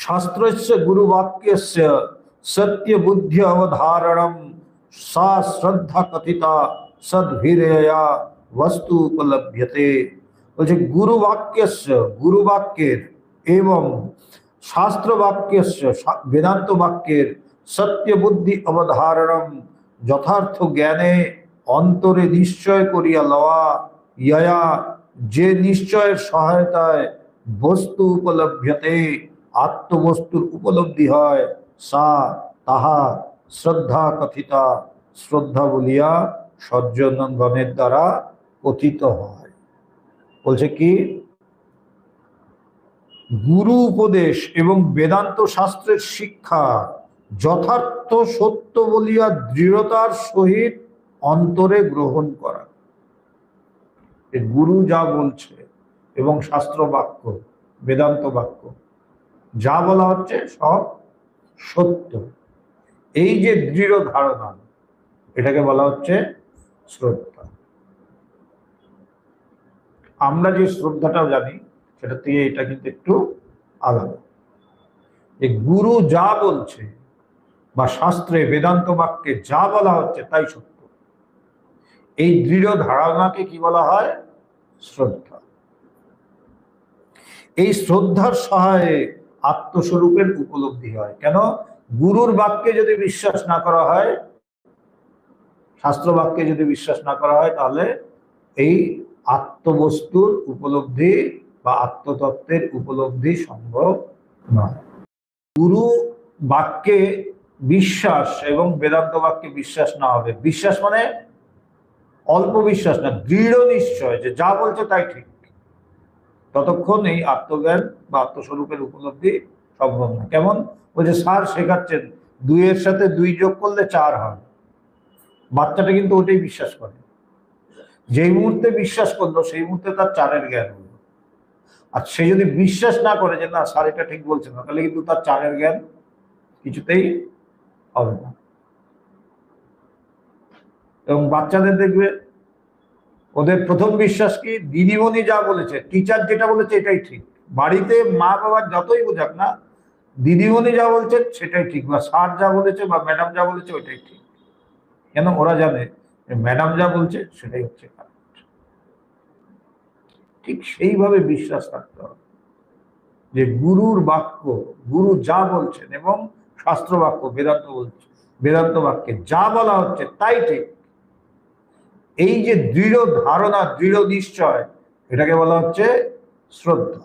शास्त्रस्य गुरुवाक्यस्य सत्य बुद्धि अवधारणम सा श्रद्धा कथिता सद्भिरेया वस्तु उपलभ्यते। बोलছে गुरुवाक्यस्य गुरुवाक्যের এবং शास्त्र वाक्यस्य वेदांत वाक्যের सत्य बुद्धि अवधारणम যথার্থ জ্ঞানে অন্তরে নিশ্চয় করিয়া লওয়া ইয়া যে নিশ্চয়ের সহায়তায় বস্তু উপলভ্যতে আত্মবস্তুর উপলব্ধি হয় সা তাহা শ্রদ্ধা কথিতা শ্রদ্ধা বলিয়া সজ্জনগণের দ্বারা কথিত হয়। বলছে কি গুরু উপদেশ এবং বেদান্ত শাস্ত্রের শিক্ষা যথার্থ সত্য বলিয়া দৃঢ়তার সহিত অন্তরে গ্রহণ করা। গুরু যা বলছে এবং শাস্ত্র বাক্য বেদান্ত বাক্য যা বলা হচ্ছে সব সত্য, এই যে দৃঢ় ধারণা এটাকে বলা হচ্ছে শ্রদ্ধা। আমরা যে শ্রদ্ধাটাও জানি সেটা থেকে এটা কিন্তু একটু আলাদা। এই গুরু যা বলছে বা শাস্ত্রে বেদান্ত বাক্যে যা বলা হচ্ছে তাই সত্য, এই দৃঢ় ধারণাকে কি বলা হয়? শ্রদ্ধা। এই শ্রদ্ধার সহায়ে আত্মস্বরূপের উপলব্ধি হয়। কেন? গুরুর বাক্যে যদি বিশ্বাস না করা হয়, শাস্ত্র বাক্যে যদি বিশ্বাস না করা হয়, তাহলে এই আত্মবস্তুর উপলব্ধি বা আত্মতত্ত্বের উপলব্ধি সম্ভব নয়। গুরু বাক্যে বিশ্বাস এবং বেদান্ত বাক্যে বিশ্বাস না হবে। বিশ্বাস মানে অল্প বিশ্বাস না, দৃঢ় নিশ্চয় যে যা বলছে তাই ঠিক, ততক্ষণ এই আত্মজ্ঞান বা আত্মস্বরূপের উপলব্ধি সম্ভব না। কেমন? বলছে স্যার শেখাচ্ছেন 2-এর সাথে 2 যোগ করলে 4 হয়, বাচ্চাটা কিন্তু ওটাই বিশ্বাস করে। যেই মুহূর্তে বিশ্বাস করলো সেই মুহূর্তে তার 4-এর জ্ঞান হলো। আর সে যদি বিশ্বাস না করে যে না স্যার এটা ঠিক বলছে না, তাহলে কিন্তু তার 4-এর জ্ঞান কিছুতেই হবে না। এবং বাচ্চাদের দেখবে ওদের প্রথম বিশ্বাস কি? দিদিমণি যা বলেছে, টিচার যেটা বলেছে এটাই ঠিক। বাড়িতে মা বাবার যতই বোঝাক না, দিদিমণি যা বলছে সেটাই ঠিক, বা স্যার যা বলেছে বা ম্যাডাম যা বলেছে ওইটাই ঠিক। কেন? ওরা জানে ম্যাডাম যা বলছে সেটাই হচ্ছে কারেক্ট। ঠিক সেইভাবে বিশ্বাস রাখতে হবে যে গুরুর বাক্য, গুরু যা বলছেন এবং শাস্ত্র বাক্য বেদান্ত বলছে, বেদান্ত বাক্যে যা বলা হচ্ছে তাই ঠিক, এই যে দৃঢ় ধারণা, দৃঢ় নিশ্চয়, এটাকে বলা হচ্ছে শ্রদ্ধা।